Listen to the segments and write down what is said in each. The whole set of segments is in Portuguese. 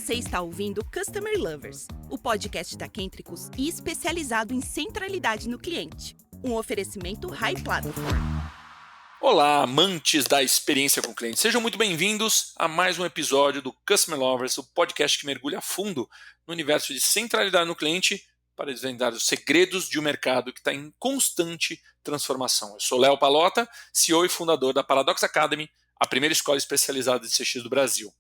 Você está ouvindo Customer Lovers, o podcast da Kentricus e especializado em centralidade no cliente. Um oferecimento High Platform. Olá, amantes da experiência com o cliente. Sejam muito bem-vindos a mais um episódio do Customer Lovers, o podcast que mergulha a fundo no universo de centralidade no cliente para desvendar os segredos de um mercado que está em constante transformação. Eu sou Léo Palota, CEO e fundador da Paradox Academy, a primeira escola especializada de CX do Brasil.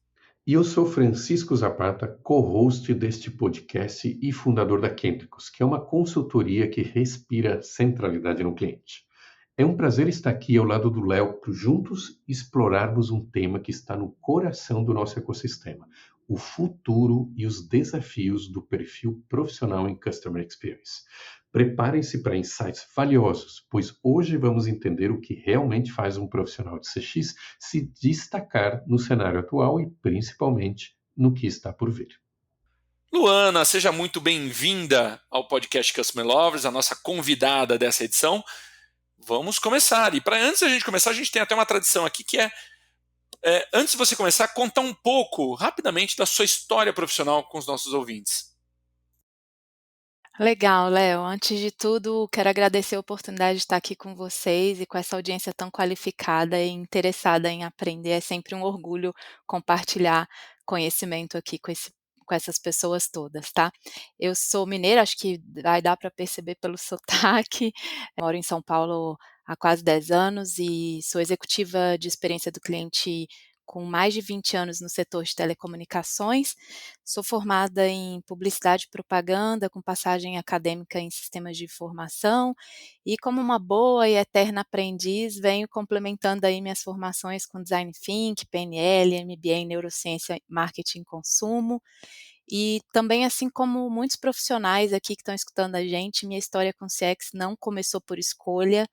E eu sou Francisco Zapata, co-host deste podcast e fundador da Kentricus, que é uma consultoria que respira centralidade no cliente. É um prazer estar aqui ao lado do Léo para juntos explorarmos um tema que está no coração do nosso ecossistema, o futuro e os desafios do perfil profissional em Customer Experience. Preparem-se para insights valiosos, pois hoje vamos entender o que realmente faz um profissional de CX se destacar no cenário atual e principalmente no que está por vir. Luana, seja muito bem-vinda ao podcast Customer Lovers, a nossa convidada dessa edição. Vamos começar. E antes da gente começar, a gente tem até uma tradição aqui que antes de você começar, contar um pouco, rapidamente, da sua história profissional com os nossos ouvintes. Legal, Léo. Antes de tudo, quero agradecer a oportunidade de estar aqui com vocês e com essa audiência tão qualificada e interessada em aprender. É sempre um orgulho compartilhar conhecimento aqui com essas pessoas todas, tá? Eu sou mineira, acho que vai dar para perceber pelo sotaque. Moro em São Paulo há quase 10 anos e sou executiva de experiência do cliente com mais de 20 anos no setor de telecomunicações. Sou formada em publicidade e propaganda, com passagem acadêmica em sistemas de informação, e como uma boa e eterna aprendiz, venho complementando aí minhas formações com Design Think, PNL, MBA em Neurociência, Marketing e Consumo. E também, assim como muitos profissionais aqui que estão escutando a gente, minha história com CX não começou por escolha,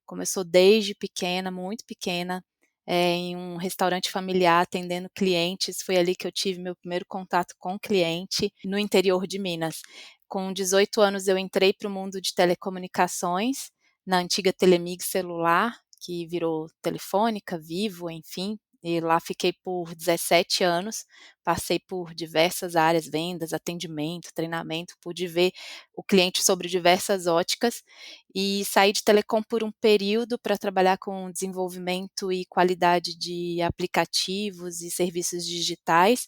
começou desde pequena, muito pequena, em um restaurante familiar atendendo clientes. Foi ali que eu tive meu primeiro contato com o cliente no interior de Minas. Com 18 anos eu entrei para o mundo de telecomunicações, na antiga Telemig celular, que virou Telefônica, Vivo, enfim, e lá fiquei por 17 anos, passei por diversas áreas, vendas, atendimento, treinamento, pude ver o cliente sobre diversas óticas e saí de telecom por um período para trabalhar com desenvolvimento e qualidade de aplicativos e serviços digitais.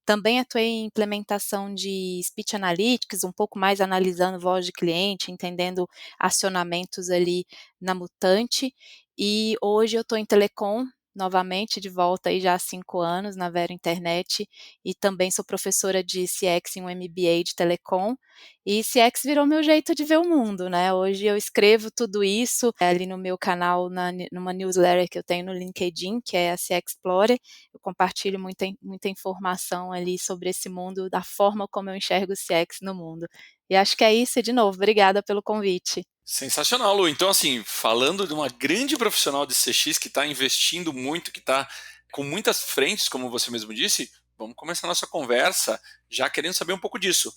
Também atuei em implementação de Speech Analytics, um pouco mais analisando voz de cliente, entendendo acionamentos ali na mutante. E hoje eu estou em telecom, novamente de volta aí já há 5 anos na Vero Internet, e também sou professora de CX em um MBA de telecom, e CX virou meu jeito de ver o mundo, né? Hoje eu escrevo tudo isso ali no meu canal, numa newsletter que eu tenho no LinkedIn, que é a CX Explorer. Eu compartilho muita informação ali sobre esse mundo, da forma como eu enxergo o CX no mundo. E acho que é isso, e de novo, obrigada pelo convite. Sensacional, Lu. Então, assim, falando de uma grande profissional de CX que está investindo muito, que está com muitas frentes, como você mesmo disse, vamos começar a nossa conversa já querendo saber um pouco disso.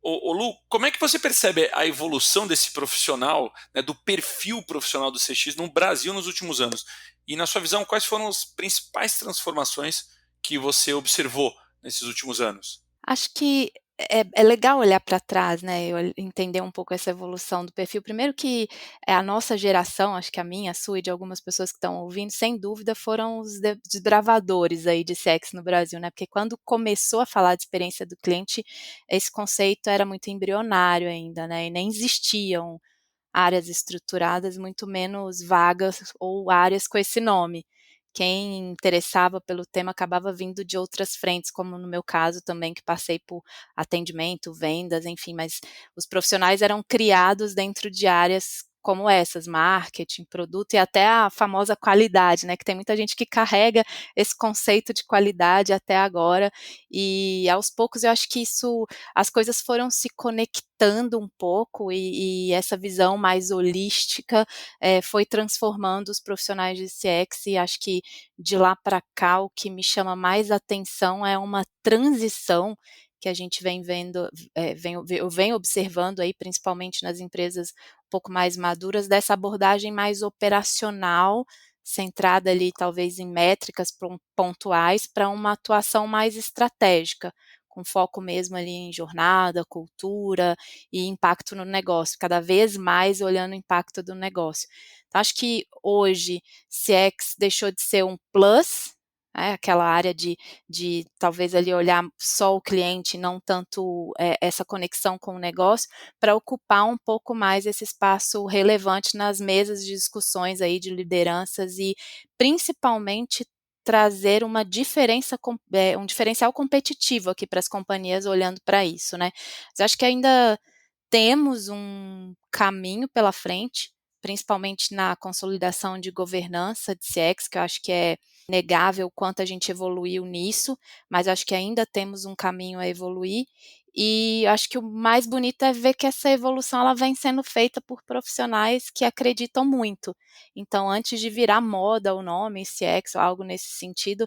Ô Lu, como é que você percebe a evolução desse profissional, né, do perfil profissional do CX no Brasil nos últimos anos? E, na sua visão, quais foram as principais transformações que você observou nesses últimos anos? Acho que é legal olhar para trás, né, eu entender um pouco essa evolução do perfil. Primeiro que a nossa geração, acho que a minha, a sua e de algumas pessoas que estão ouvindo, sem dúvida foram os desbravadores aí de CX no Brasil, né, porque quando começou a falar de experiência do cliente, esse conceito era muito embrionário ainda, né, e nem existiam áreas estruturadas, muito menos vagas ou áreas com esse nome. Quem interessava pelo tema acabava vindo de outras frentes, como no meu caso também, que passei por atendimento, vendas, enfim, mas os profissionais eram criados dentro de áreas como essas, marketing, produto e até a famosa qualidade, né, que tem muita gente que carrega esse conceito de qualidade até agora, e aos poucos eu acho que as coisas foram se conectando um pouco e essa visão mais holística foi transformando os profissionais de CX, e acho que de lá para cá o que me chama mais atenção é uma transição que a gente vem vendo, eu venho observando aí, principalmente nas empresas um pouco mais maduras, dessa abordagem mais operacional centrada ali talvez em métricas pontuais para uma atuação mais estratégica, com foco mesmo ali em jornada, cultura e impacto no negócio, cada vez mais olhando o impacto do negócio. Então, acho que hoje CX deixou de ser um plus, né, aquela área de talvez ali olhar só o cliente, não tanto essa conexão com o negócio, para ocupar um pouco mais esse espaço relevante nas mesas de discussões aí de lideranças e principalmente trazer uma diferença, um diferencial competitivo aqui para as companhias olhando para isso, né? Mas acho que ainda temos um caminho pela frente, principalmente na consolidação de governança de CX, que eu acho que é negável o quanto a gente evoluiu nisso, mas acho que ainda temos um caminho a evoluir. E acho que o mais bonito é ver que essa evolução ela vem sendo feita por profissionais que acreditam muito. Então, antes de virar moda o nome CX ou algo nesse sentido,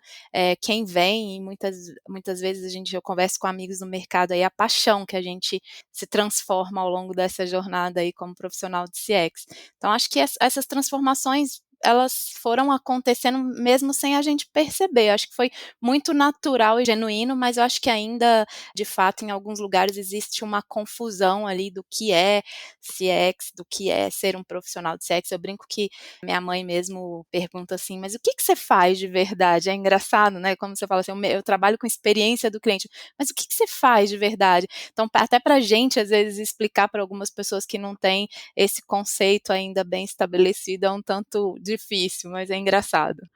quem vem, e muitas vezes eu converso com amigos no mercado aí, a paixão que a gente se transforma ao longo dessa jornada aí como profissional de CX. Então, acho que essas transformações elas foram acontecendo mesmo sem a gente perceber. Acho que foi muito natural e genuíno, mas eu acho que ainda, de fato, em alguns lugares existe uma confusão ali do que é CX, do que é ser um profissional de CX. Eu brinco que minha mãe mesmo pergunta assim, mas o que você faz de verdade? É engraçado, né? Como você fala assim, eu trabalho com experiência do cliente, mas o que você faz de verdade? Então, até para a gente, às vezes, explicar para algumas pessoas que não têm esse conceito ainda bem estabelecido é um tanto difícil, mas é engraçado.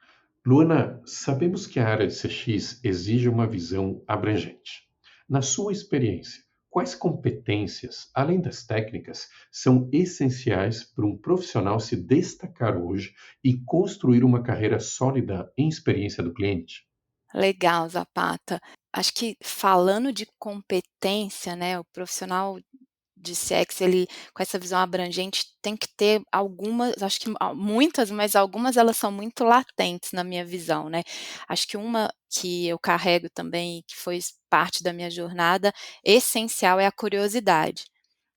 Luana, sabemos que a área de CX exige uma visão abrangente. Na sua experiência, quais competências, além das técnicas, são essenciais para um profissional se destacar hoje e construir uma carreira sólida em experiência do cliente? Legal, Zapata. Acho que falando de competência, né, o profissional de CX, ele com essa visão abrangente tem que ter algumas, acho que muitas, mas algumas elas são muito latentes na minha visão, né. Acho que uma que eu carrego também, que foi parte da minha jornada, essencial é a curiosidade.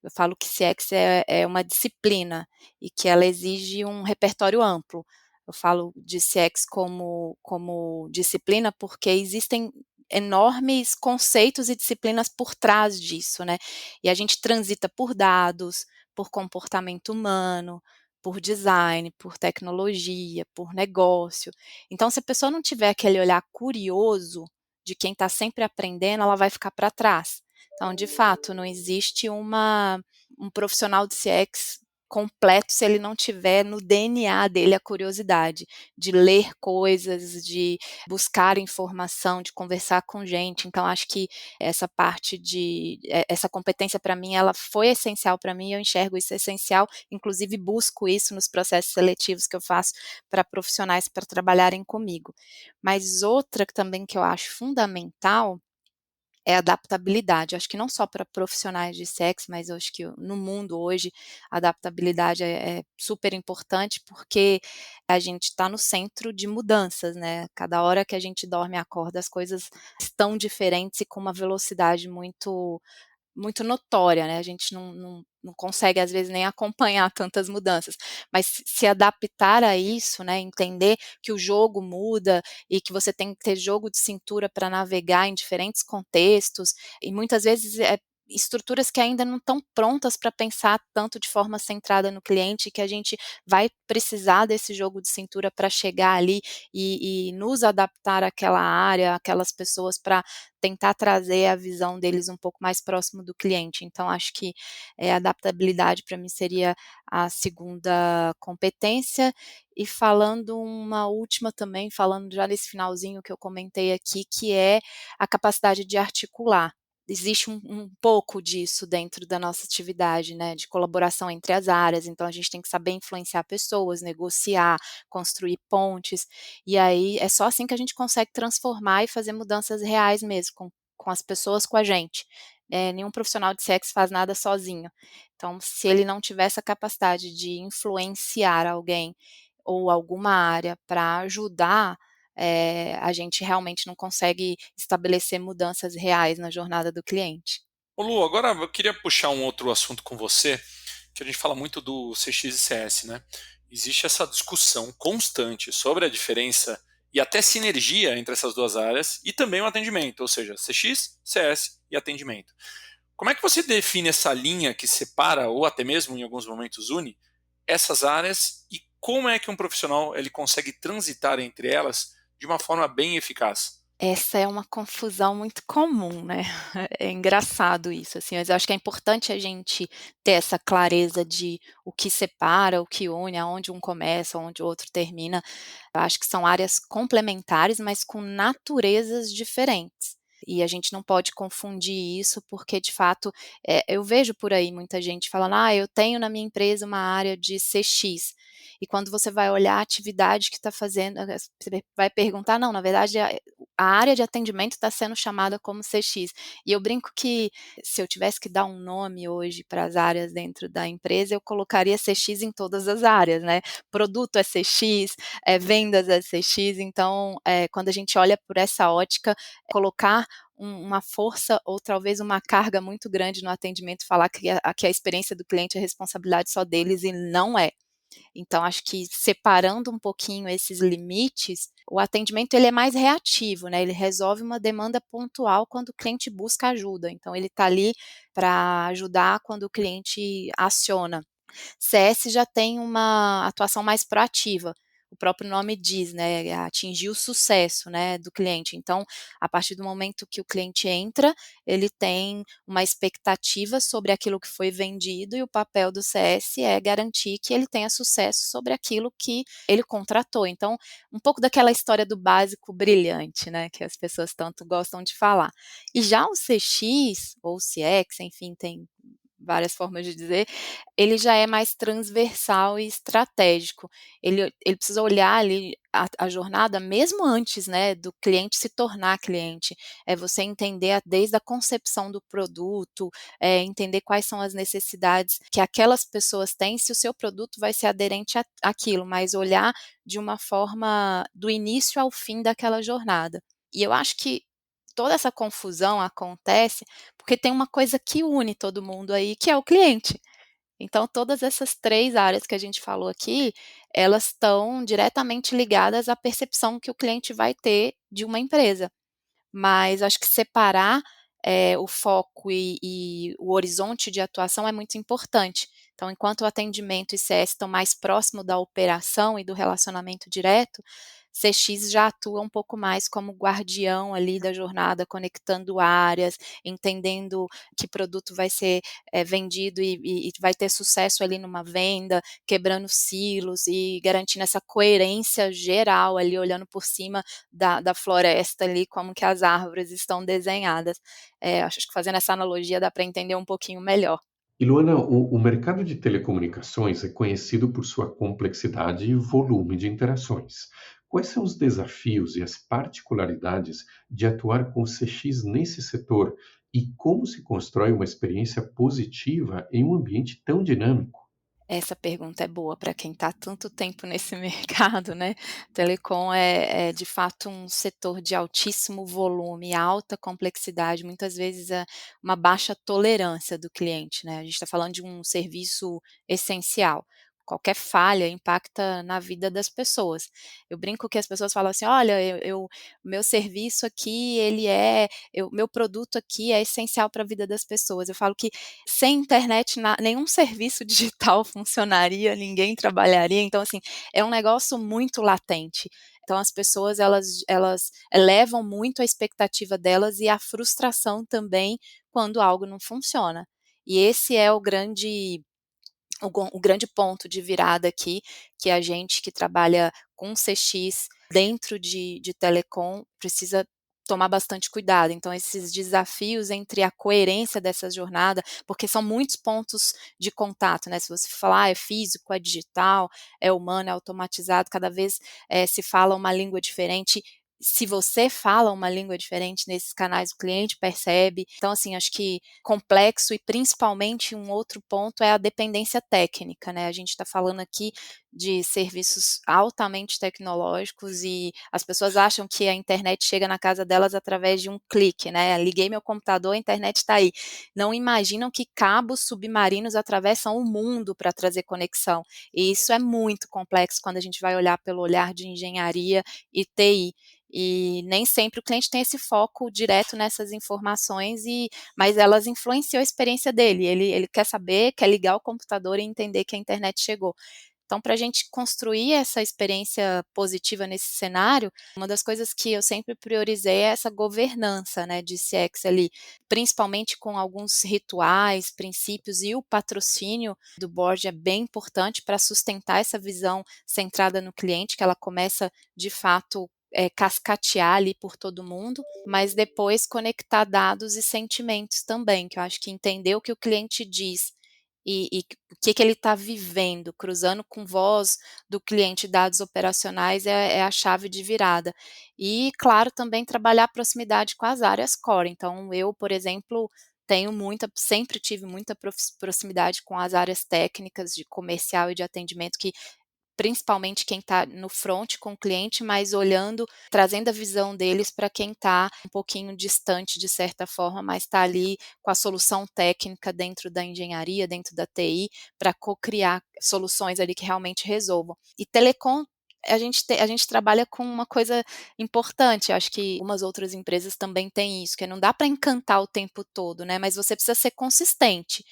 Eu falo que CX é uma disciplina e que ela exige um repertório amplo. Eu falo de CX como disciplina, porque existem enormes conceitos e disciplinas por trás disso, né. E a gente transita por dados, por comportamento humano, por design, por tecnologia, por negócio. Então, se a pessoa não tiver aquele olhar curioso de quem está sempre aprendendo, ela vai ficar para trás. Então, de fato, não existe um profissional de CX completo se ele não tiver no DNA dele a curiosidade de ler coisas, de buscar informação, de conversar com gente. Então, acho que essa parte essa competência para mim, ela foi essencial para mim, eu enxergo isso essencial, inclusive busco isso nos processos seletivos que eu faço para profissionais para trabalharem comigo. Mas outra também que eu acho fundamental é adaptabilidade. Eu acho que não só para profissionais de CX, mas eu acho que no mundo hoje a adaptabilidade é super importante, porque a gente está no centro de mudanças, né. Cada hora que a gente dorme e acorda, as coisas estão diferentes e com uma velocidade muito notória, né, a gente não consegue às vezes nem acompanhar tantas mudanças, mas se adaptar a isso, né, entender que o jogo muda e que você tem que ter jogo de cintura para navegar em diferentes contextos, e muitas vezes estruturas que ainda não estão prontas para pensar tanto de forma centrada no cliente, que a gente vai precisar desse jogo de cintura para chegar ali e nos adaptar àquela área, àquelas pessoas para tentar trazer a visão deles um pouco mais próximo do cliente. Então acho que, adaptabilidade para mim seria a segunda competência. E falando uma última também, falando já nesse finalzinho que eu comentei aqui, que é a capacidade de articular. Existe um pouco disso dentro da nossa atividade, né, de colaboração entre as áreas, então a gente tem que saber influenciar pessoas, negociar, construir pontes, e aí é só assim que a gente consegue transformar e fazer mudanças reais mesmo, com as pessoas, com a gente. Nenhum profissional de CX faz nada sozinho. Então, se ele não tiver essa capacidade de influenciar alguém ou alguma área para ajudar, a gente realmente não consegue estabelecer mudanças reais na jornada do cliente. Ô Lu, agora eu queria puxar um outro assunto com você, que a gente fala muito do CX e CS, né? existe essa discussão constante sobre a diferença e até sinergia entre essas duas áreas e também o atendimento, ou seja, CX, CS e atendimento. Como é que você define essa linha que separa ou até mesmo em alguns momentos une essas áreas e como é que um profissional ele consegue transitar entre elas de uma forma bem eficaz? Essa é uma confusão muito comum, né. É engraçado isso, assim, mas eu acho que é importante a gente ter essa clareza de o que separa, o que une, aonde um começa, onde o outro termina. Eu acho que são áreas complementares, mas com naturezas diferentes. E a gente não pode confundir isso, porque de fato, eu vejo por aí muita gente falando: "Ah, eu tenho na minha empresa uma área de CX", e quando você vai olhar a atividade que está fazendo, você vai perguntar: "Não, na verdade a área de atendimento está sendo chamada como CX". E eu brinco que se eu tivesse que dar um nome hoje para as áreas dentro da empresa, eu colocaria CX em todas as áreas, né. Produto é CX, vendas é CX, então, quando a gente olha por essa ótica, colocar uma força ou talvez uma carga muito grande no atendimento, falar que a experiência do cliente é responsabilidade só deles e não é. Então acho que separando um pouquinho esses limites, o atendimento ele é mais reativo, né, ele resolve uma demanda pontual quando o cliente busca ajuda, então ele está ali para ajudar quando o cliente aciona. CS já tem uma atuação mais proativa, o próprio nome diz, né, atingir o sucesso, né, do cliente. Então, a partir do momento que o cliente entra, ele tem uma expectativa sobre aquilo que foi vendido e o papel do CS é garantir que ele tenha sucesso sobre aquilo que ele contratou. Então, um pouco daquela história do básico brilhante, né, que as pessoas tanto gostam de falar. E já o CX ou o CX, enfim, tem várias formas de dizer, ele já é mais transversal e estratégico. Ele precisa olhar ali a jornada mesmo antes, né, do cliente se tornar cliente. É você entender desde a concepção do produto, entender quais são as necessidades que aquelas pessoas têm, se o seu produto vai ser aderente àquilo, mas olhar de uma forma do início ao fim daquela jornada. E eu acho que toda essa confusão acontece porque tem uma coisa que une todo mundo aí, que é o cliente. Então todas essas 3 áreas que a gente falou aqui, elas estão diretamente ligadas à percepção que o cliente vai ter de uma empresa. Mas acho que separar, o foco e o horizonte de atuação é muito importante. Então, enquanto o atendimento e CS estão mais próximo da operação e do relacionamento direto, CX já atua um pouco mais como guardião ali da jornada, conectando áreas, entendendo que produto vai ser, vendido e vai ter sucesso ali numa venda, quebrando silos e garantindo essa coerência geral ali, olhando por cima da floresta ali, como que as árvores estão desenhadas. Acho que fazendo essa analogia dá para entender um pouquinho melhor. E Luana, o mercado de telecomunicações é conhecido por sua complexidade e volume de interações. Quais são os desafios e as particularidades de atuar com CX nesse setor e como se constrói uma experiência positiva em um ambiente tão dinâmico? Essa pergunta é boa para quem está há tanto tempo nesse mercado, né. Telecom é de fato um setor de altíssimo volume, alta complexidade, muitas vezes é uma baixa tolerância do cliente, né. A gente está falando de um serviço essencial. Qualquer falha impacta na vida das pessoas. Eu brinco que as pessoas falam assim: "Olha, meu serviço aqui meu produto aqui é essencial para a vida das pessoas". Eu falo que sem internet nenhum serviço digital funcionaria, ninguém trabalharia, então assim, é um negócio muito latente. Então as pessoas elas elevam muito a expectativa delas e a frustração também quando algo não funciona. E esse é o grande ponto de virada aqui, que a gente que trabalha com CX dentro de telecom precisa tomar bastante cuidado. Então esses desafios entre a coerência dessa jornada, porque são muitos pontos de contato, né, se você falar: é físico, é digital, é humano, é automatizado", cada vez, se fala uma língua diferente, se você fala uma língua diferente nesses canais, o cliente percebe. Então, assim, acho que complexo e principalmente um outro ponto é a dependência técnica, né? A gente está falando aqui de serviços altamente tecnológicos e as pessoas acham que a internet chega na casa delas através de um clique, né? Liguei meu computador, a internet está aí. Não imaginam que cabos submarinos atravessam o mundo para trazer conexão. E isso é muito complexo quando a gente vai olhar pelo olhar de engenharia e TI. E nem sempre o cliente tem esse foco direto nessas informações, mas elas influenciam a experiência dele. Ele quer saber, quer ligar o computador e entender que a internet chegou. Então, para a gente construir essa experiência positiva nesse cenário, uma das coisas que eu sempre priorizei é essa governança, né, de CX ali, principalmente com alguns rituais, princípios, e o patrocínio do board é bem importante para sustentar essa visão centrada no cliente, que ela começa de fato cascatear ali por todo mundo, mas depois conectar dados e sentimentos também, que eu acho que entender o que o cliente diz e o que ele está vivendo, cruzando com voz do cliente, dados operacionais é a chave de virada. E, claro, também trabalhar a proximidade com as áreas core. Então, eu, por exemplo, sempre tive muita proximidade com as áreas técnicas de comercial e de atendimento, que principalmente quem está no front com o cliente, mas olhando, trazendo a visão deles para quem está um pouquinho distante de certa forma, mas está ali com a solução técnica dentro da engenharia, dentro da TI, para co-criar soluções ali que realmente resolvam. E telecom, a gente trabalha com uma coisa importante, acho que umas outras empresas também têm isso, que não dá para encantar o tempo todo, né? Mas você precisa ser consistente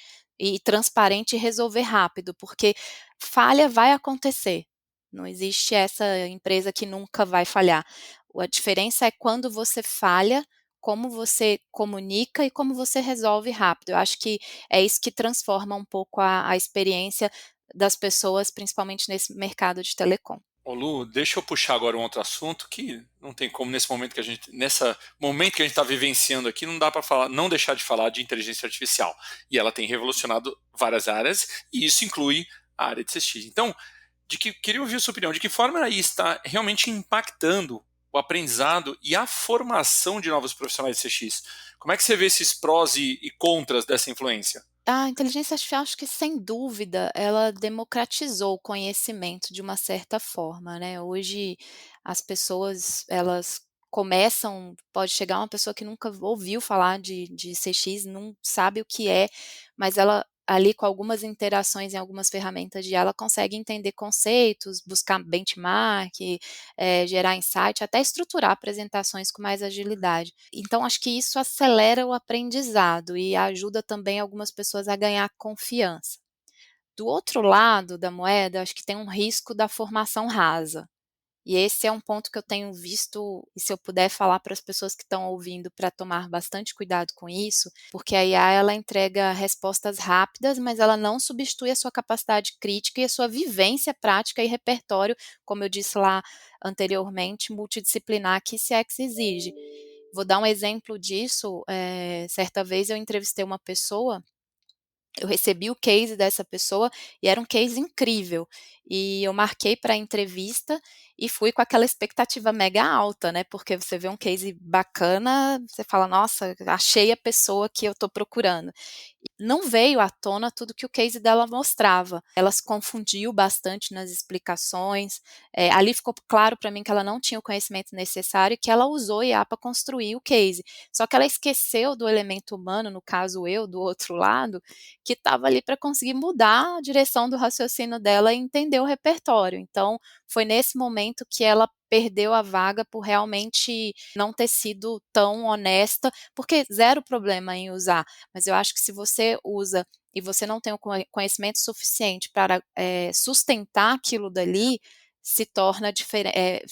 e transparente e resolver rápido, porque falha vai acontecer. Não existe essa empresa que nunca vai falhar. A diferença é quando você falha, como você comunica e como você resolve rápido. Eu acho que é isso que transforma um pouco a experiência das pessoas, principalmente nesse mercado de telecom. Ô Lu, deixa eu puxar agora um outro assunto que não tem como nesse momento que a gente está vivenciando aqui, não dá para falar, não deixar de falar de inteligência artificial. E ela tem revolucionado várias áreas e isso inclui a área de CX. Então, queria ouvir a sua opinião, de que forma ela está realmente impactando o aprendizado e a formação de novos profissionais de CX? Como é que você vê esses prós e contras dessa influência? A inteligência artificial, acho que sem dúvida, ela democratizou o conhecimento de uma certa forma, né. Hoje as pessoas, elas pode chegar uma pessoa que nunca ouviu falar de CX, não sabe o que é, mas ela ali com algumas interações em algumas ferramentas de IA, ela consegue entender conceitos, buscar benchmark, gerar insight, até estruturar apresentações com mais agilidade. Então, acho que isso acelera o aprendizado e ajuda também algumas pessoas a ganhar confiança. Do outro lado da moeda, acho que tem um risco da formação rasa. E esse é um ponto que eu tenho visto, e se eu puder falar para as pessoas que estão ouvindo para tomar bastante cuidado com isso, porque a IA ela entrega respostas rápidas, mas ela não substitui a sua capacidade crítica e a sua vivência prática e repertório, como eu disse lá anteriormente, multidisciplinar que CX exige. Vou dar um exemplo disso. Certa vez eu entrevistei uma pessoa, eu recebi o case dessa pessoa e era um case incrível. E eu marquei para a entrevista e fui com aquela expectativa mega alta, né? Porque você vê um case bacana, você fala, nossa, achei a pessoa que eu estou procurando. Não veio à tona tudo que o case dela mostrava. Ela se confundiu bastante nas explicações. Ali ficou claro para mim que ela não tinha o conhecimento necessário e que ela usou IA para construir o case. Só que ela esqueceu do elemento humano, no caso eu, do outro lado, que estava ali para conseguir mudar a direção do raciocínio dela e entender o repertório. Então, foi nesse momento que ela perdeu a vaga por realmente não ter sido tão honesta, porque zero problema em usar, mas eu acho que se você usa e você não tem o conhecimento suficiente para sustentar aquilo dali, se torna diferente,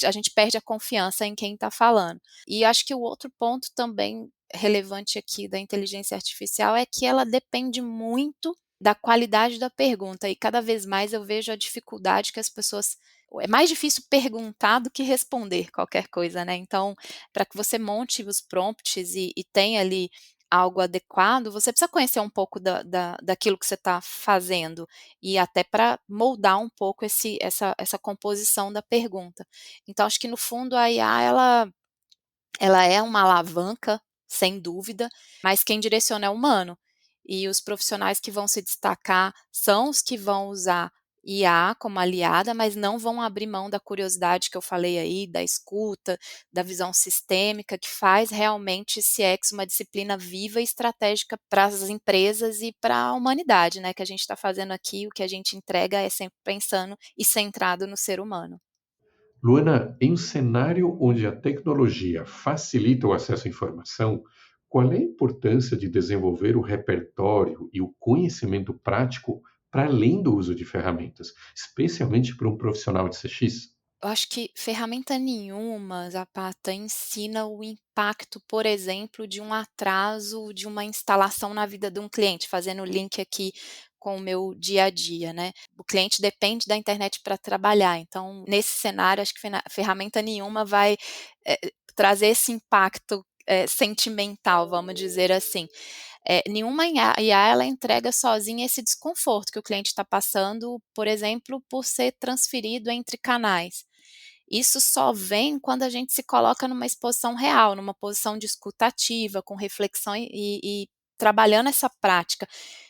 a gente perde a confiança em quem está falando. E acho que o outro ponto também relevante aqui da inteligência artificial é que ela depende muito da qualidade da pergunta, e cada vez mais eu vejo a dificuldade que as pessoas é mais difícil perguntar do que responder qualquer coisa, né. Então, para que você monte os prompts e tenha ali algo adequado, você precisa conhecer um pouco daquilo que você está fazendo, e até para moldar um pouco essa composição da pergunta. Então, acho que no fundo a IA, ela é uma alavanca, sem dúvida, mas quem direciona é o humano. E os profissionais que vão se destacar são os que vão usar IA como aliada, mas não vão abrir mão da curiosidade que eu falei aí, da escuta, da visão sistêmica, que faz realmente CX uma disciplina viva e estratégica para as empresas e para a humanidade, né? Que a gente está fazendo aqui, o que a gente entrega é sempre pensando e centrado no ser humano. Luana, em um cenário onde a tecnologia facilita o acesso à informação, qual é a importância de desenvolver o repertório e o conhecimento prático para além do uso de ferramentas, especialmente para um profissional de CX? Eu acho que ferramenta nenhuma, Zapata, ensina o impacto, por exemplo, de um atraso de uma instalação na vida de um cliente, fazendo o link aqui com o meu dia a dia, né. O cliente depende da internet para trabalhar, então, nesse cenário, acho que ferramenta nenhuma vai, trazer esse impacto, sentimental, vamos dizer assim. Nenhuma IA ela entrega sozinha esse desconforto que o cliente está passando, por exemplo, por ser transferido entre canais. Isso só vem quando a gente se coloca numa exposição real, numa posição de escuta ativa, com reflexão e trabalhando essa prática.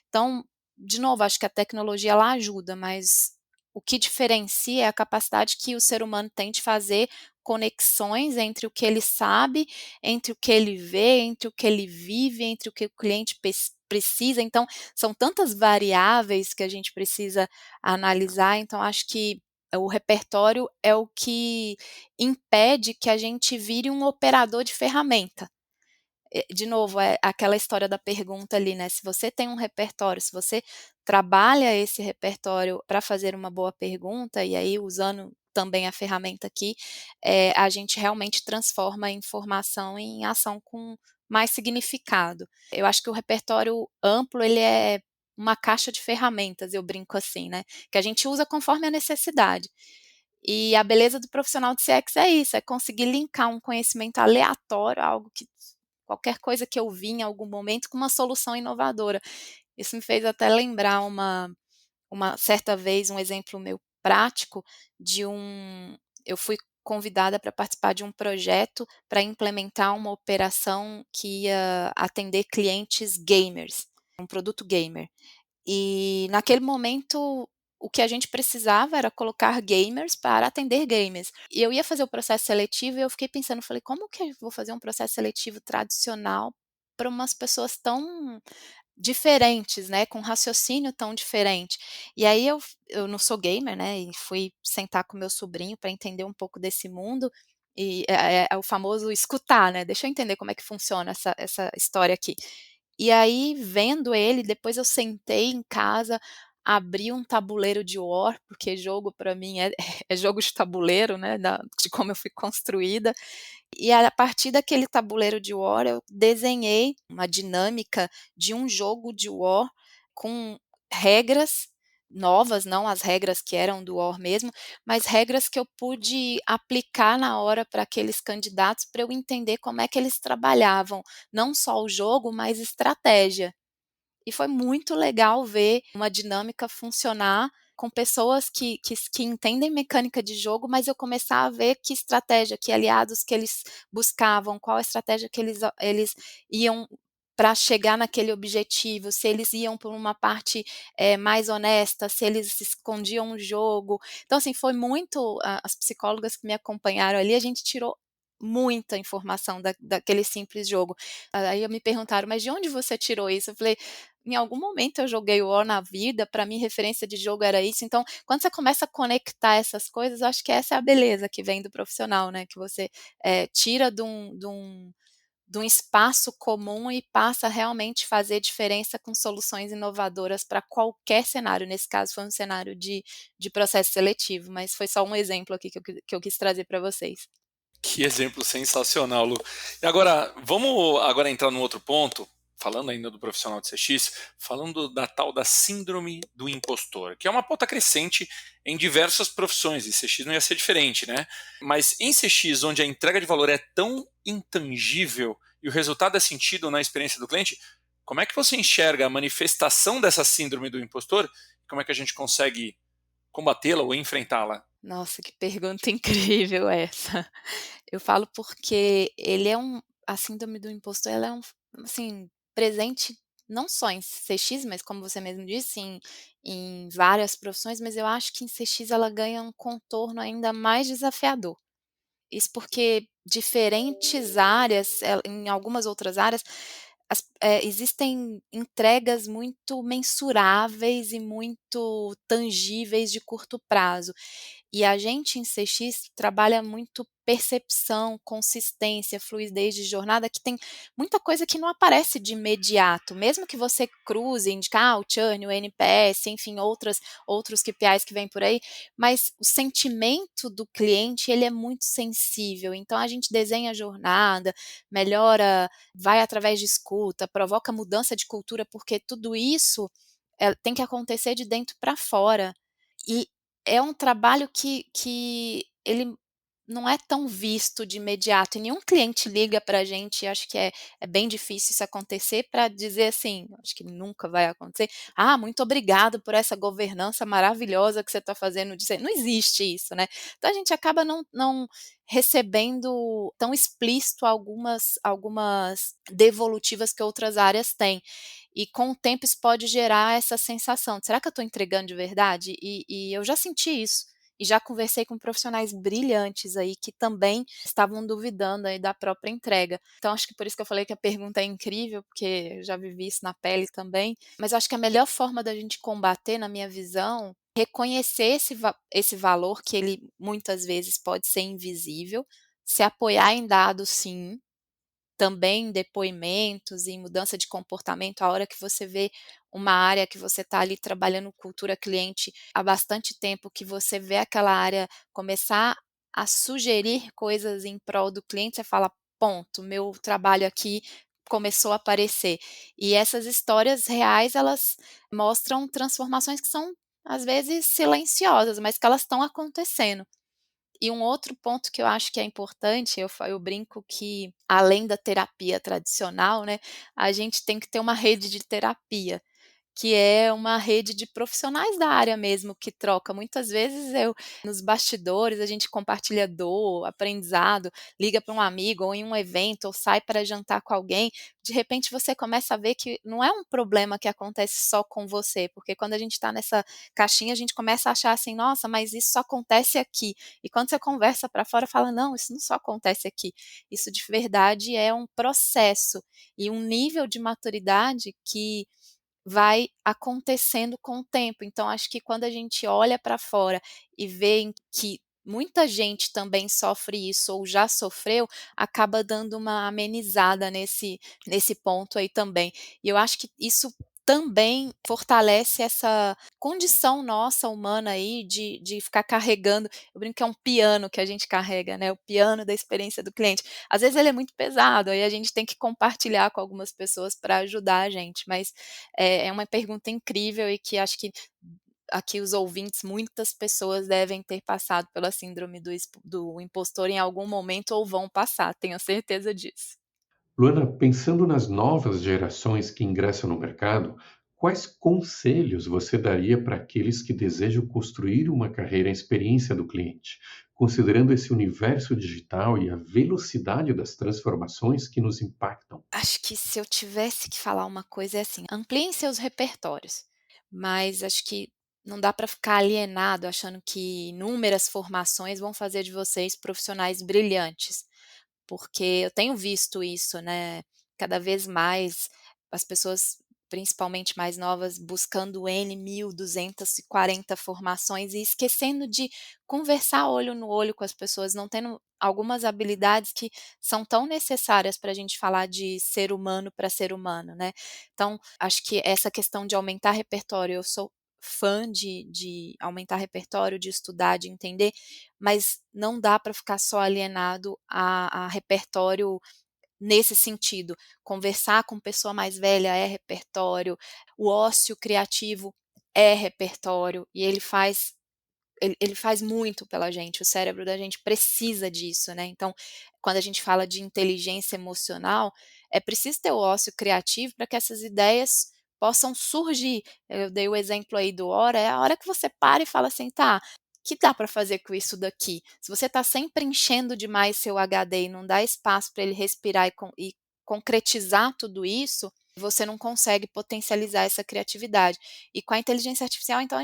Então, de novo, acho que a tecnologia ela ajuda, mas o que diferencia é a capacidade que o ser humano tem de fazer conexões entre o que ele sabe, entre o que ele vê, entre o que ele vive, entre o que o cliente precisa. Então, são tantas variáveis que a gente precisa analisar, então acho que o repertório é o que impede que a gente vire um operador de ferramenta. De novo, é aquela história da pergunta ali, né, se você tem um repertório, se você trabalha esse repertório para fazer uma boa pergunta, e aí usando também a ferramenta aqui, a gente realmente transforma a informação em ação com mais significado. Eu acho que o repertório amplo, ele é uma caixa de ferramentas, eu brinco assim, né, que a gente usa conforme a necessidade. E a beleza do profissional de CX é isso, é conseguir linkar um conhecimento aleatório, algo que qualquer coisa que eu vi em algum momento, com uma solução inovadora. Isso me fez até lembrar uma certa vez, um exemplo meu prático de eu fui convidada para participar de um projeto para implementar uma operação que ia atender clientes gamers, um produto gamer. E naquele momento, o que a gente precisava era colocar gamers para atender gamers. E eu ia fazer o processo seletivo e eu fiquei pensando, falei: "Como que eu vou fazer um processo seletivo tradicional para umas pessoas tão diferentes, né, com raciocínio tão diferente?". E aí eu não sou gamer, né, e fui sentar com meu sobrinho para entender um pouco desse mundo, e é o famoso escutar, né, deixa eu entender como é que funciona essa história aqui. E aí, vendo ele, depois eu sentei em casa, abri um tabuleiro de War, porque jogo para mim é é jogo de tabuleiro, né, de como eu fui construída, e a partir daquele tabuleiro de War eu desenhei uma dinâmica de um jogo de War com regras novas, não as regras que eram do War mesmo, mas regras que eu pude aplicar na hora para aqueles candidatos, para eu entender como é que eles trabalhavam, não só o jogo, mas estratégia. E foi muito legal ver uma dinâmica funcionar com pessoas que entendem mecânica de jogo, mas eu começar a ver que estratégia, que aliados que eles buscavam, qual a estratégia que eles iam para chegar naquele objetivo, se eles iam por uma parte, mais honesta, se eles escondiam o jogo. Então, assim, foi muito as psicólogas que me acompanharam ali, a gente tirou muita informação daquele simples jogo. Aí me perguntaram: "Mas de onde você tirou isso?". Eu falei: "Em algum momento eu joguei War na vida, para mim referência de jogo era isso". Então, quando você começa a conectar essas coisas, eu acho que essa é a beleza que vem do profissional, né, que você, tira de um espaço comum e passa a realmente fazer diferença com soluções inovadoras para qualquer cenário. Nesse caso foi um cenário de processo seletivo, mas foi só um exemplo aqui que eu quis trazer para vocês. Que exemplo sensacional, Lu. E agora, vamos agora entrar num outro ponto, falando ainda do profissional de CX, falando da tal da síndrome do impostor, que é uma pauta crescente em diversas profissões, e CX não ia ser diferente, né? Mas em CX, onde a entrega de valor é tão intangível e o resultado é sentido na experiência do cliente, como é que você enxerga a manifestação dessa síndrome do impostor? Como é que a gente consegue combatê-la ou enfrentá-la? Nossa, que pergunta incrível essa. Eu falo porque ele é a síndrome do impostor, ela é assim, presente não só em CX, mas como você mesmo disse, em várias profissões, mas eu acho que em CX ela ganha um contorno ainda mais desafiador. Isso porque diferentes áreas, em algumas outras áreas, existem entregas muito mensuráveis e muito tangíveis de curto prazo. E a gente em CX trabalha muito percepção, consistência, fluidez de jornada, que tem muita coisa que não aparece de imediato, mesmo que você cruze, indicar o churn, o NPS, enfim, outros KPIs que vêm por aí, mas o sentimento do cliente, ele é muito sensível, então a gente desenha a jornada, melhora, vai através de escuta, provoca mudança de cultura, porque tudo isso tem que acontecer de dentro para fora. E é um trabalho que ele não é tão visto de imediato, e nenhum cliente liga para a gente, e acho que é bem difícil isso acontecer, para dizer assim, acho que nunca vai acontecer: "Ah, muito obrigado por essa governança maravilhosa que você está fazendo", não existe isso, né. Então a gente acaba não recebendo tão explícito algumas devolutivas que outras áreas têm. E com o tempo isso pode gerar essa sensação de: "Será que eu estou entregando de verdade?" E eu já senti isso, e já conversei com profissionais brilhantes aí que também estavam duvidando aí da própria entrega. Então acho que por isso que eu falei que a pergunta é incrível, porque eu já vivi isso na pele também, mas eu acho que a melhor forma da gente combater, na minha visão, reconhecer esse valor que ele muitas vezes pode ser invisível, se apoiar em dados sim, também depoimentos e mudança de comportamento, a hora que você vê uma área que você está ali trabalhando cultura cliente há bastante tempo, que você vê aquela área começar a sugerir coisas em prol do cliente, você fala: "Ponto, meu trabalho aqui começou a aparecer". E essas histórias reais, elas mostram transformações que são, às vezes, silenciosas, mas que elas estão acontecendo. E um outro ponto que eu acho que é importante, eu brinco que, além da terapia tradicional, né, a gente tem que ter uma rede de terapia, que é uma rede de profissionais da área mesmo que troca. Muitas vezes nos bastidores, a gente compartilha dor, aprendizado, liga para um amigo ou em um evento, ou sai para jantar com alguém, de repente você começa a ver que não é um problema que acontece só com você, porque quando a gente está nessa caixinha, a gente começa a achar assim: "Nossa, mas isso só acontece aqui". E quando você conversa para fora, fala: "Não, isso não só acontece aqui, isso de verdade é um processo e um nível de maturidade que vai acontecendo com o tempo". Então acho que quando a gente olha para fora e vê que muita gente também sofre isso ou já sofreu, acaba dando uma amenizada nesse ponto aí também. E eu acho que isso também fortalece essa condição nossa humana aí de ficar carregando, eu brinco que é um piano que a gente carrega, né, o piano da experiência do cliente. Às vezes ele é muito pesado, aí a gente tem que compartilhar com algumas pessoas para ajudar a gente, mas é uma pergunta incrível e que acho que aqui os ouvintes, muitas pessoas devem ter passado pela síndrome do impostor em algum momento ou vão passar, tenho certeza disso. Luana, pensando nas novas gerações que ingressam no mercado, quais conselhos você daria para aqueles que desejam construir uma carreira em experiência do cliente, considerando esse universo digital e a velocidade das transformações que nos impactam? Acho que se eu tivesse que falar uma coisa é assim, ampliem seus repertórios, mas acho que não dá para ficar alienado achando que inúmeras formações vão fazer de vocês profissionais brilhantes. Porque eu tenho visto isso, né, cada vez mais as pessoas, principalmente mais novas, buscando N 1.240 formações e esquecendo de conversar olho no olho com as pessoas, não tendo algumas habilidades que são tão necessárias para a gente falar de ser humano para ser humano, né. Então, acho que essa questão de aumentar repertório, eu sou fã de aumentar repertório, de estudar, de entender, mas não dá para ficar só alienado a repertório nesse sentido. Conversar com pessoa mais velha é repertório, o ócio criativo é repertório, e ele faz ele faz muito pela gente, o cérebro da gente precisa disso, né. Então, quando a gente fala de inteligência emocional, é preciso ter o ócio criativo para que essas ideias possam surgir. Eu dei o exemplo aí do hora, é a hora que você para e fala assim: "Tá, que dá para fazer com isso daqui?". Se você está sempre enchendo demais seu HD e não dá espaço para ele respirar e concretizar tudo isso, você não consegue potencializar essa criatividade. E com a inteligência artificial, então,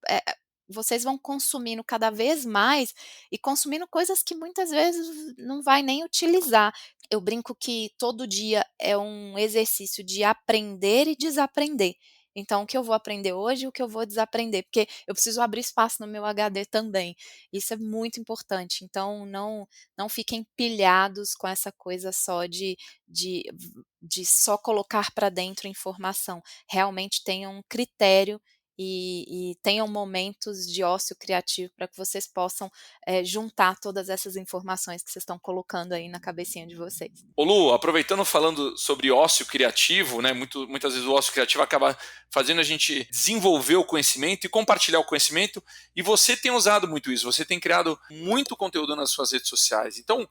eh, vocês vão consumindo cada vez mais e consumindo coisas que muitas vezes não vai nem utilizar. Eu brinco que todo dia é um exercício de aprender e desaprender. Então, o que eu vou aprender hoje e o que eu vou desaprender, porque eu preciso abrir espaço no meu HD também. Isso é muito importante. Então, não fiquem pilhados com essa coisa só de de só colocar para dentro informação. Realmente tenham um critério e tenham momentos de ócio criativo para que vocês possam, juntar todas essas informações que vocês estão colocando aí na cabecinha de vocês. Ô Lu, aproveitando falando sobre ócio criativo, né? Muitas vezes o ócio criativo acaba fazendo a gente desenvolver o conhecimento e compartilhar o conhecimento, e você tem usado muito isso, você tem criado muito conteúdo nas suas redes sociais. Então,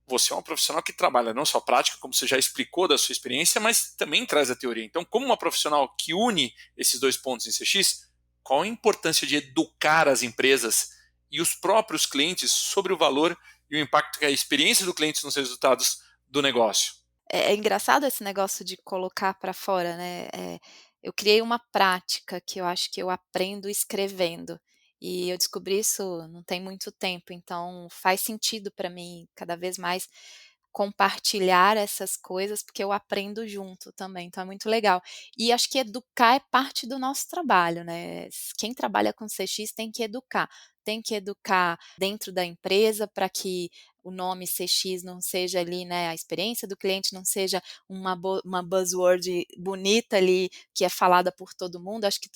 você é um profissional que trabalha não só a prática, como você já explicou da sua experiência, mas também traz a teoria. Então, como uma profissional que une esses dois pontos em CX, qual a importância de educar as empresas e os próprios clientes sobre o valor e o impacto que a experiência do cliente nos resultados do negócio? É engraçado esse negócio de colocar para fora, né, eu criei uma prática que eu acho que eu aprendo escrevendo, e eu descobri isso não tem muito tempo, então faz sentido para mim cada vez mais compartilhar essas coisas, porque eu aprendo junto também, então é muito legal. E acho que educar é parte do nosso trabalho, né, quem trabalha com CX tem que educar dentro da empresa para que o nome CX não seja ali, né, a experiência do cliente não seja uma buzzword bonita ali, que é falada por todo mundo, acho que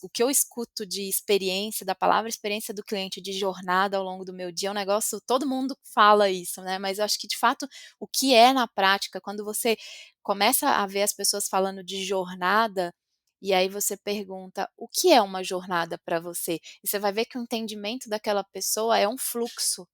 o que eu escuto de experiência, da palavra experiência do cliente, de jornada ao longo do meu dia, é um negócio, todo mundo fala isso, né, mas eu acho que de fato, o que é na prática, quando você começa a ver as pessoas falando de jornada, e aí você pergunta: "O que é uma jornada para você?", e você vai ver que o entendimento daquela pessoa é um fluxo.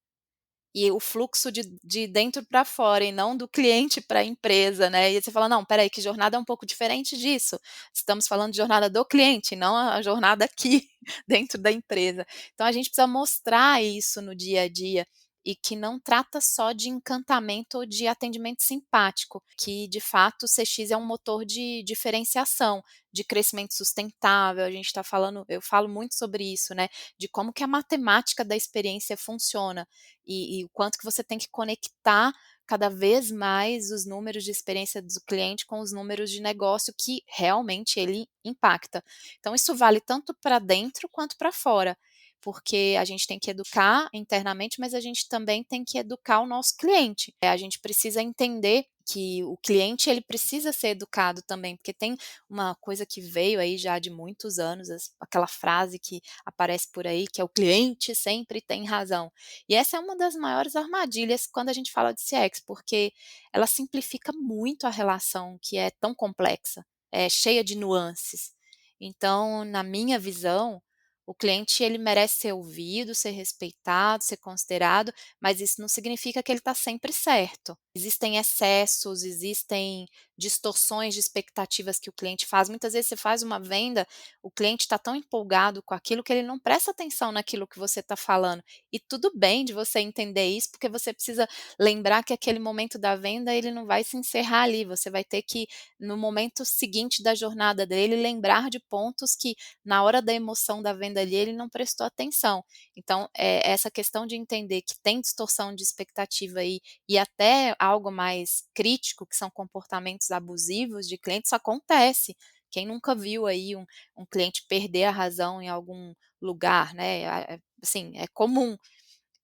E o fluxo de dentro para fora e não do cliente para a empresa, né. E aí você fala: "Não, espera aí, que jornada é um pouco diferente disso. Estamos falando de jornada do cliente, não a jornada aqui dentro da empresa". Então a gente precisa mostrar isso no dia a dia e que não trata só de encantamento ou de atendimento simpático, que de fato o CX é um motor de diferenciação, de crescimento sustentável. A gente está falando, eu falo muito sobre isso, né, de como que a matemática da experiência funciona e o quanto que você tem que conectar cada vez mais os números de experiência do cliente com os números de negócio que realmente ele impacta. Então isso vale tanto para dentro quanto para fora, porque a gente tem que educar internamente, mas a gente também tem que educar o nosso cliente. A gente precisa entender que o cliente ele precisa ser educado também, porque tem uma coisa que veio aí já de muitos anos, aquela frase que aparece por aí, que é: "O cliente sempre tem razão". E essa é uma das maiores armadilhas quando a gente fala de CX, porque ela simplifica muito a relação que é tão complexa, é cheia de nuances. Então, na minha visão, o cliente ele merece ser ouvido, ser respeitado, ser considerado, mas isso não significa que ele está sempre certo. Existem excessos, existem distorções de expectativas que o cliente faz. Muitas vezes você faz uma venda, o cliente está tão empolgado com aquilo que ele não presta atenção naquilo que você está falando. E tudo bem de você entender isso, porque você precisa lembrar que aquele momento da venda ele não vai se encerrar ali. Você vai ter que, no momento seguinte da jornada dele, lembrar de pontos que na hora da emoção da venda ali ele não prestou atenção. Então, essa questão de entender que tem distorção de expectativa aí e até algo mais crítico, que são comportamentos abusivos de clientes, isso acontece. Quem nunca viu aí um cliente perder a razão em algum lugar, né? Assim, é comum.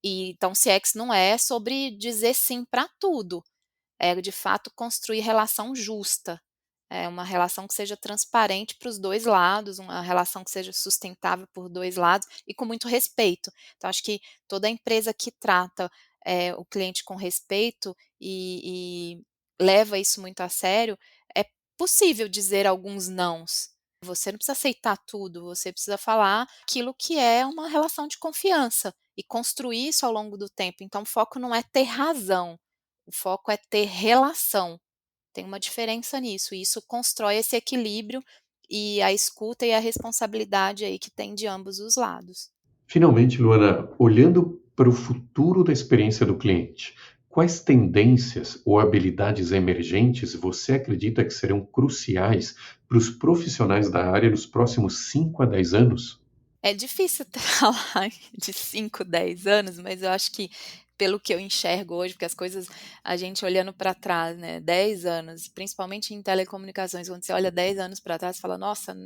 E então, CX não é sobre dizer sim para tudo, é de fato construir relação justa. É uma relação que seja transparente para os 2 lados, uma relação que seja sustentável por 2 lados e com muito respeito. Então acho que toda empresa que trata, o cliente com respeito e leva isso muito a sério, é possível dizer alguns nãos. Você não precisa aceitar tudo, você precisa falar aquilo que é uma relação de confiança e construir isso ao longo do tempo. Então o foco não é ter razão, o foco é ter relação. Tem uma diferença nisso, e isso constrói esse equilíbrio e a escuta e a responsabilidade aí que tem de ambos os lados. Finalmente, Luana, olhando para o futuro da experiência do cliente, quais tendências ou habilidades emergentes você acredita que serão cruciais para os profissionais da área nos próximos 5 a 10 anos? É difícil falar de 5, 10 anos, mas eu acho que pelo que eu enxergo hoje, porque as coisas a gente olhando para trás, né, 10 anos, principalmente em telecomunicações, quando você olha 10 anos para trás, você fala: "Nossa,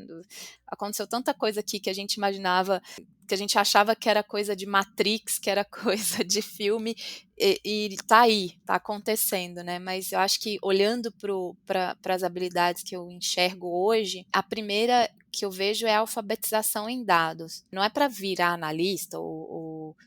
aconteceu tanta coisa aqui que a gente imaginava, que a gente achava que era coisa de Matrix, que era coisa de filme, e tá aí, tá acontecendo", né. Mas eu acho que olhando para as habilidades que eu enxergo hoje, a primeira que eu vejo é a alfabetização em dados. Não é para virar analista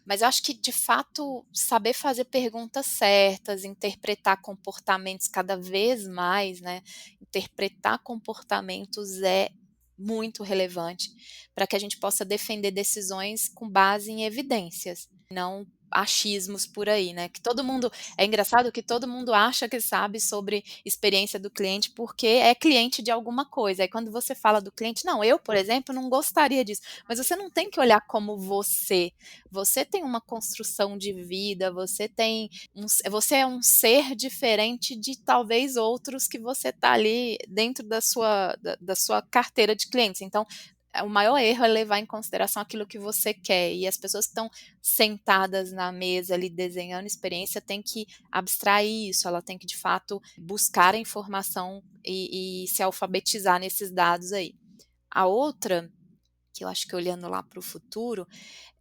mas eu acho que de fato saber fazer perguntas certas, interpretar comportamentos cada vez mais, né, interpretar comportamentos é muito relevante para que a gente possa defender decisões com base em evidências, não achismos por aí, né, que todo mundo é engraçado que todo mundo acha que sabe sobre experiência do cliente, porque é cliente de alguma coisa, aí quando você fala do cliente: "Não, eu, por exemplo, não gostaria disso", mas você não tem que olhar como você tem uma construção de vida, você é um ser diferente de talvez outros que você está ali dentro da sua carteira de clientes, então, o maior erro é levar em consideração aquilo que você quer, e as pessoas que estão sentadas na mesa ali desenhando experiência têm que abstrair isso, ela tem que de fato buscar a informação e se alfabetizar nesses dados aí. A outra, que eu acho que olhando lá para o futuro,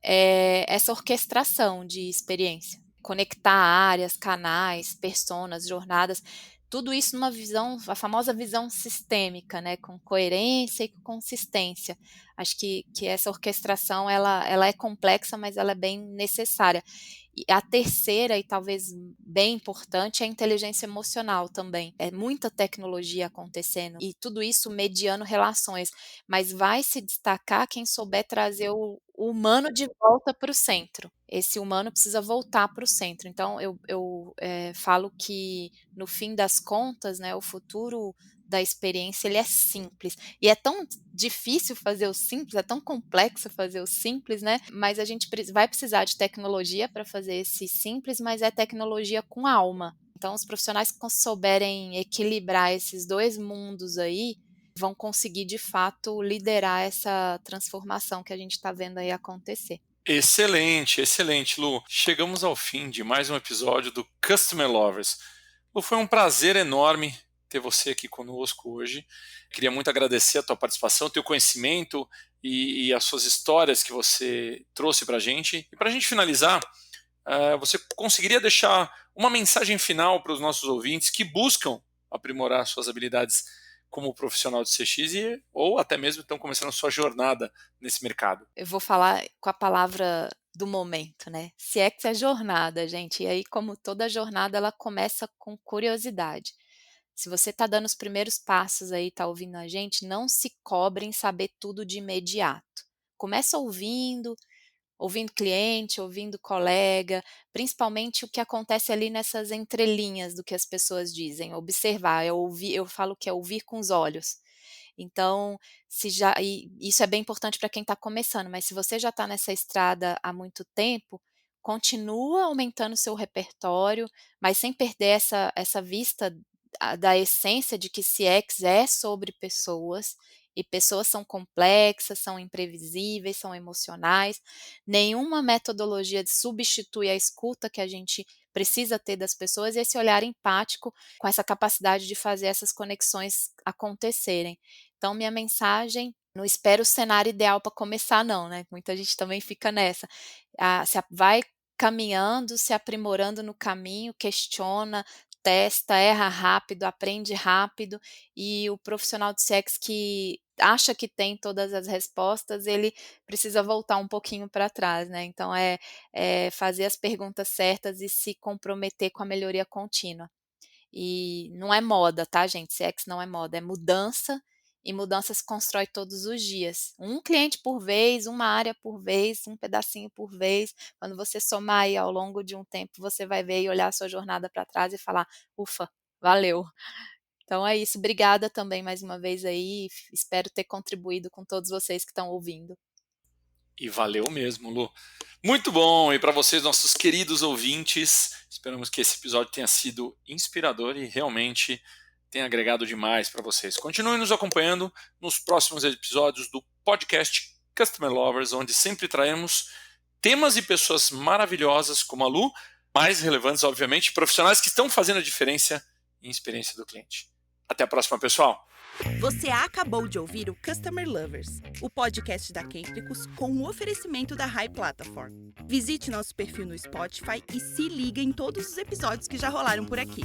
é essa orquestração de experiência, conectar áreas, canais, personas, jornadas, tudo isso numa visão, a famosa visão sistêmica, né, com coerência e com consistência. Acho que essa orquestração ela é complexa, mas ela é bem necessária. E a terceira, e talvez bem importante, é a inteligência emocional também. É muita tecnologia acontecendo e tudo isso mediando relações, mas vai se destacar quem souber trazer o humano de volta para o centro. Esse humano precisa voltar para o centro. Então eu falo que no fim das contas, né, o futuro da experiência ele é simples. E é tão difícil fazer o simples, é tão complexo fazer o simples, né? Mas a gente vai precisar de tecnologia para fazer esse simples, mas é tecnologia com alma. Então, os profissionais que souberem equilibrar esses dois mundos aí vão conseguir de fato liderar essa transformação que a gente está vendo aí acontecer. Excelente, excelente, Lu. Chegamos ao fim de mais um episódio do Customer Lovers. Lu, foi um prazer enorme ter você aqui conosco hoje. Queria muito agradecer a tua participação, teu conhecimento e as suas histórias que você trouxe para a gente. E para a gente finalizar, você conseguiria deixar uma mensagem final para os nossos ouvintes que buscam aprimorar suas habilidades como profissional de CX ou até mesmo estão começando a sua jornada nesse mercado? Eu vou falar com a palavra do momento, né, CX é jornada, gente, e aí como toda jornada ela começa com curiosidade. Se você está dando os primeiros passos aí, está ouvindo a gente, não se cobre em saber tudo de imediato. Começa ouvindo cliente, ouvindo colega, principalmente o que acontece ali nessas entrelinhas do que as pessoas dizem, observar, é ouvir, eu falo que é ouvir com os olhos. Então, se já e isso é bem importante para quem está começando, mas se você já está nessa estrada há muito tempo, continua aumentando o seu repertório, mas sem perder essa vista da essência de que CX é sobre pessoas, e pessoas são complexas, são imprevisíveis, são emocionais. Nenhuma metodologia substitui a escuta que a gente precisa ter das pessoas e esse olhar empático com essa capacidade de fazer essas conexões acontecerem. Então, minha mensagem, não espero o cenário ideal para começar, não, né? Muita gente também fica nessa. Vai caminhando, se aprimorando no caminho, questiona, testa, erra rápido, aprende rápido, e o profissional de CX que acha que tem todas as respostas, ele precisa voltar um pouquinho para trás, né? Então é fazer as perguntas certas e se comprometer com a melhoria contínua. E não é moda, tá, gente? CX não é moda, é mudança E mudança se constrói todos os dias. Um cliente por vez, uma área por vez, um pedacinho por vez. Quando você somar aí ao longo de um tempo, você vai ver e olhar a sua jornada para trás e falar, ufa, valeu. Então é isso, obrigada também mais uma vez aí, espero ter contribuído com todos vocês que estão ouvindo. E valeu mesmo, Lu. Muito bom, e para vocês, nossos queridos ouvintes, esperamos que esse episódio tenha sido inspirador e realmente tenha agregado demais para vocês. Continuem nos acompanhando nos próximos episódios do podcast Customer Lovers, onde sempre traemos temas e pessoas maravilhosas como a Lu, mais relevantes, obviamente, profissionais que estão fazendo a diferença em experiência do cliente. Até a próxima, pessoal! Você acabou de ouvir o Customer Lovers, o podcast da Kentricus com o oferecimento da High Platform. Visite nosso perfil no Spotify e se liga em todos os episódios que já rolaram por aqui.